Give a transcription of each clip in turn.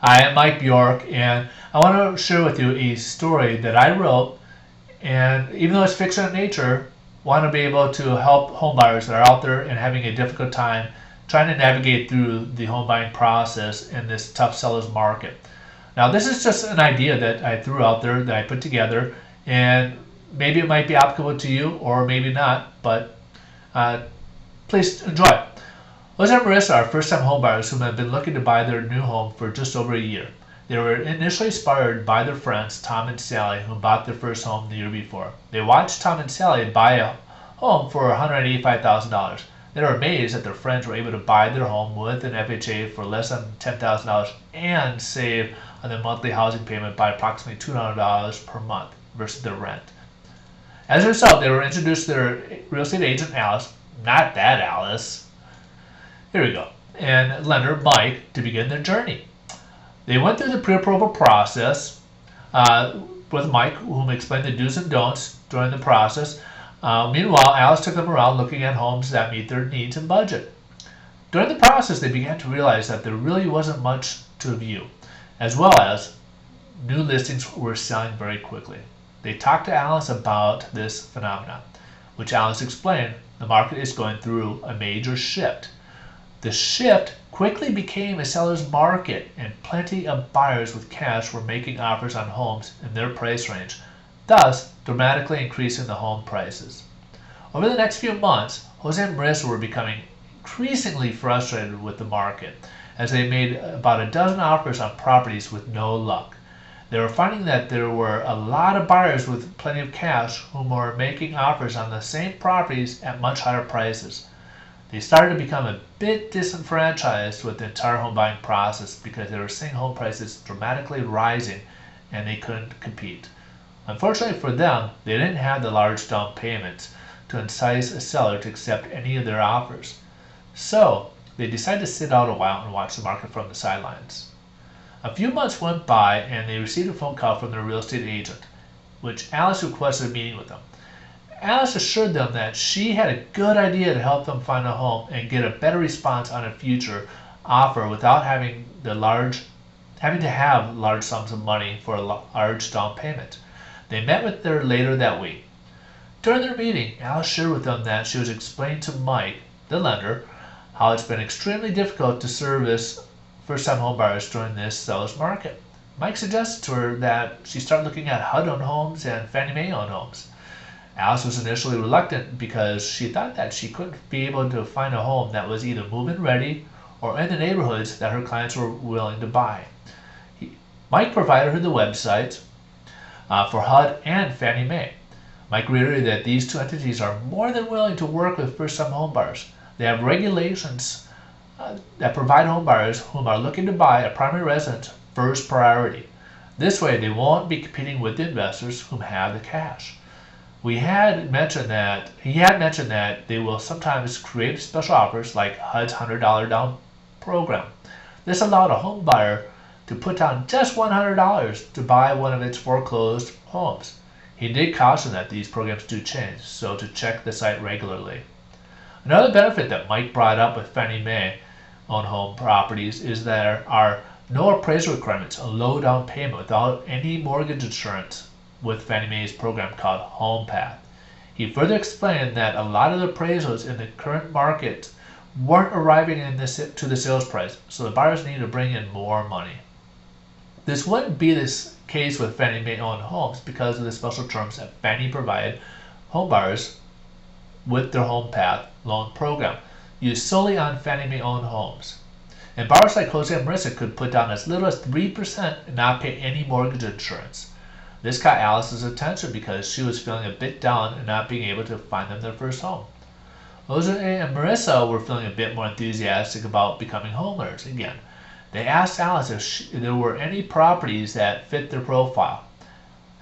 Hi, I'm Mike Bjork, and I want to share with you a story that I wrote. And even though it's fiction in nature, want to be able to help homebuyers that are out there and having a difficult time trying to navigate through the home buying process in this tough seller's market. Now, this is just an idea that I threw out there that I put together, and maybe it might be applicable to you or maybe not, but uh, please enjoy. Jose and Marissa are first-time homebuyers who have been looking to buy their new home for just over a year. They were initially inspired by their friends Tom and Sally, who bought their first home the year before. They watched Tom and Sally buy a home for $185,000. They were amazed that their friends were able to buy their home with an FHA for less than $10,000 and save on their monthly housing payment by approximately $200 per month versus their rent. As a result, they were introduced to their real estate agent Alice, not that Alice, here we go, and lender Mike to begin their journey. They went through the pre-approval process with Mike, whom explained the do's and don'ts during the process. Meanwhile, Alice took them around looking at homes that meet their needs and budget. During the process, they began to realize that there really wasn't much to view, as well as new listings were selling very quickly. They talked to Alice about this phenomenon, which Alice explained the market is going through a major shift. The shift quickly became a seller's market, and plenty of buyers with cash were making offers on homes in their price range, thus dramatically increasing the home prices. Over the next few months, Jose and Marissa were becoming increasingly frustrated with the market, as they made about a dozen offers on properties with no luck. They were finding that there were a lot of buyers with plenty of cash whom were making offers on the same properties at much higher prices. They started to become a bit disenfranchised with the entire home buying process because they were seeing home prices dramatically rising and they couldn't compete. Unfortunately for them, they didn't have the large down payments to entice a seller to accept any of their offers. So they decided to sit out a while and watch the market from the sidelines. A few months went by and they received a phone call from their real estate agent, which Alice requested a meeting with them. Alice assured them that she had a good idea to help them find a home and get a better response on a future offer without having to have large sums of money for a large down payment. They met with her later that week. During their meeting, Alice shared with them that she was explaining to Mike, the lender, how it's been extremely difficult to service first-time homebuyers during this seller's market. Mike suggested to her that she start looking at HUD-owned homes and Fannie Mae-owned homes. Alice was initially reluctant because she thought that she couldn't be able to find a home that was either move-in ready or in the neighborhoods that her clients were willing to buy. Mike provided her the websites for HUD and Fannie Mae. Mike reiterated that these two entities are more than willing to work with first-time homebuyers. They have regulations that provide homebuyers whom are looking to buy a primary residence first priority. This way, they won't be competing with investors whom have the cash. He had mentioned that they will sometimes create special offers like HUD's $100 down program. This allowed a home buyer to put down just $100 to buy one of its foreclosed homes. He did caution that these programs do change, so to check the site regularly. Another benefit that Mike brought up with Fannie Mae on home properties is there are no appraisal requirements, a low down payment without any mortgage insurance with Fannie Mae's program called HomePath. He further explained that a lot of the appraisals in the current market weren't arriving to the sales price, so the buyers need to bring in more money. This wouldn't be the case with Fannie Mae-owned homes because of the special terms that Fannie provided home buyers with their HomePath loan program, used solely on Fannie Mae-owned homes. And buyers like Jose and Marissa could put down as little as 3% and not pay any mortgage insurance. This caught Alice's attention because she was feeling a bit down and not being able to find them their first home. Jose and Marissa were feeling a bit more enthusiastic about becoming homeowners again. They asked Alice if there were any properties that fit their profile.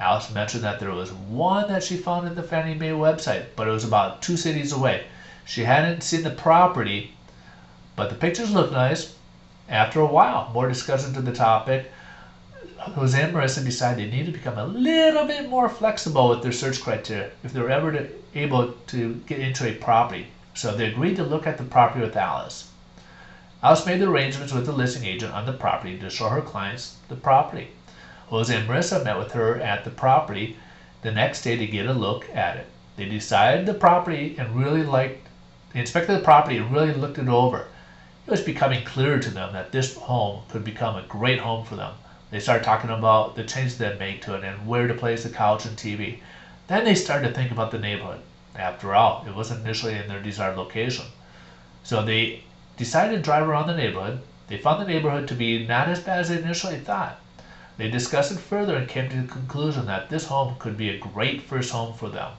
Alice mentioned that there was one that she found in the Fannie Mae website, but it was about 2 cities away. She hadn't seen the property, but the pictures looked nice. After a while, more discussion to the topic, Jose and Marissa decided they needed to become a little bit more flexible with their search criteria if they were ever able to get into a property. So they agreed to look at the property with Alice. Alice made the arrangements with the listing agent on the property to show her clients the property. Jose and Marissa met with her at the property the next day to get a look at it. They decided the property and they inspected the property and really looked it over. It was becoming clear to them that this home could become a great home for them. They started talking about the changes they'd make to it and where to place the couch and TV. Then they started to think about the neighborhood. After all, it wasn't initially in their desired location. So they decided to drive around the neighborhood. They found the neighborhood to be not as bad as they initially thought. They discussed it further and came to the conclusion that this home could be a great first home for them.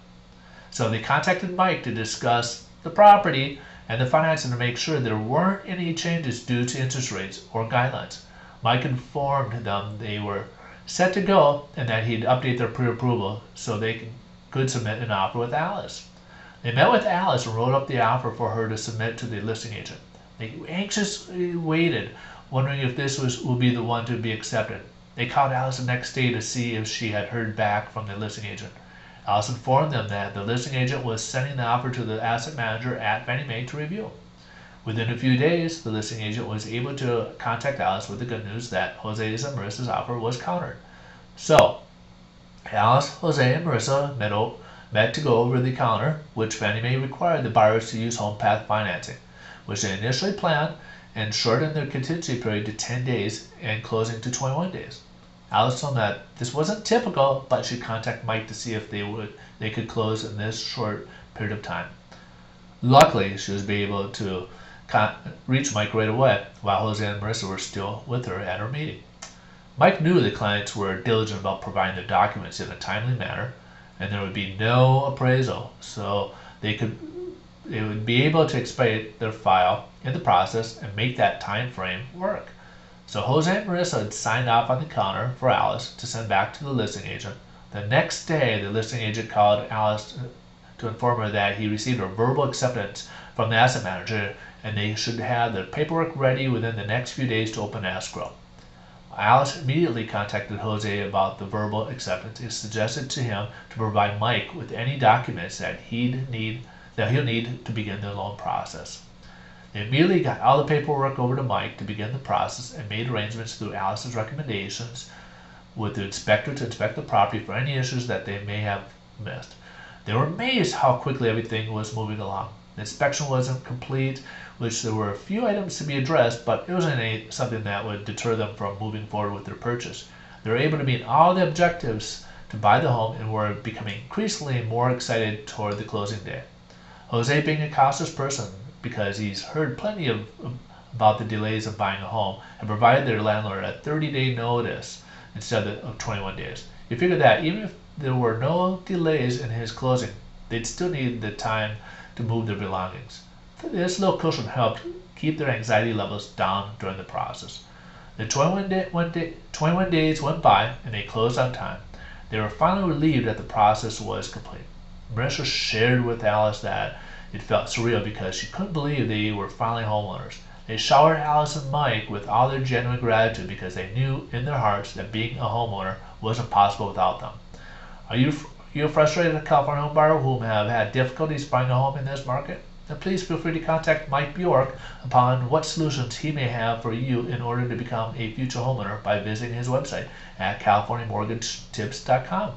So they contacted Mike to discuss the property and the financing to make sure there weren't any changes due to interest rates or guidelines. Mike informed them they were set to go and that he'd update their pre-approval so they could submit an offer with Alice. They met with Alice and wrote up the offer for her to submit to the listing agent. They anxiously waited, wondering if this would be the one to be accepted. They called Alice the next day to see if she had heard back from the listing agent. Alice informed them that the listing agent was sending the offer to the asset manager at Fannie Mae to review. Within a few days, the listing agent was able to contact Alice with the good news that Jose's and Marissa's offer was countered. So, Alice, Jose, and Marissa met to go over the counter, which Fannie Mae required the buyers to use home path financing, which they initially planned, and shortened their contingency period to 10 days and closing to 21 days. Alice told them that this wasn't typical, but she'd contact Mike to see if they could close in this short period of time. Luckily, she was able to reach Mike right away, while Jose and Marissa were still with her at her meeting. Mike knew the clients were diligent about providing their documents in a timely manner, and there would be no appraisal, so they would be able to expedite their file in the process and make that time frame work. So Jose and Marissa had signed off on the counter for Alice to send back to the listing agent. The next day, the listing agent called Alice to inform her that he received a verbal acceptance from the asset manager and they should have their paperwork ready within the next few days to open escrow. Alice immediately contacted Jose about the verbal acceptance and suggested to him to provide Mike with any documents that he'll need to begin the loan process. They immediately got all the paperwork over to Mike to begin the process and made arrangements through Alice's recommendations with the inspector to inspect the property for any issues that they may have missed. They were amazed how quickly everything was moving along. The inspection wasn't complete, which there were a few items to be addressed, but it wasn't something that would deter them from moving forward with their purchase. They were able to meet all the objectives to buy the home and were becoming increasingly more excited toward the closing day. Jose, being a cautious person because he's heard plenty about the delays of buying a home, had provided their landlord a 30-day notice instead of 21 days. He figured that even if there were no delays in his closing, they'd still need the time to move their belongings. This little cushion helped keep their anxiety levels down during the process. The 21 days went by and they closed on time. They were finally relieved that the process was complete. Marissa shared with Alice that it felt surreal because she couldn't believe they were finally homeowners. They showered Alice and Mike with all their genuine gratitude because they knew in their hearts that being a homeowner wasn't possible without them. Are you a frustrated California home buyer who have had difficulties buying a home in this market? Then please feel free to contact Mike Bjork upon what solutions he may have for you in order to become a future homeowner by visiting his website at californiamortgagetips.com.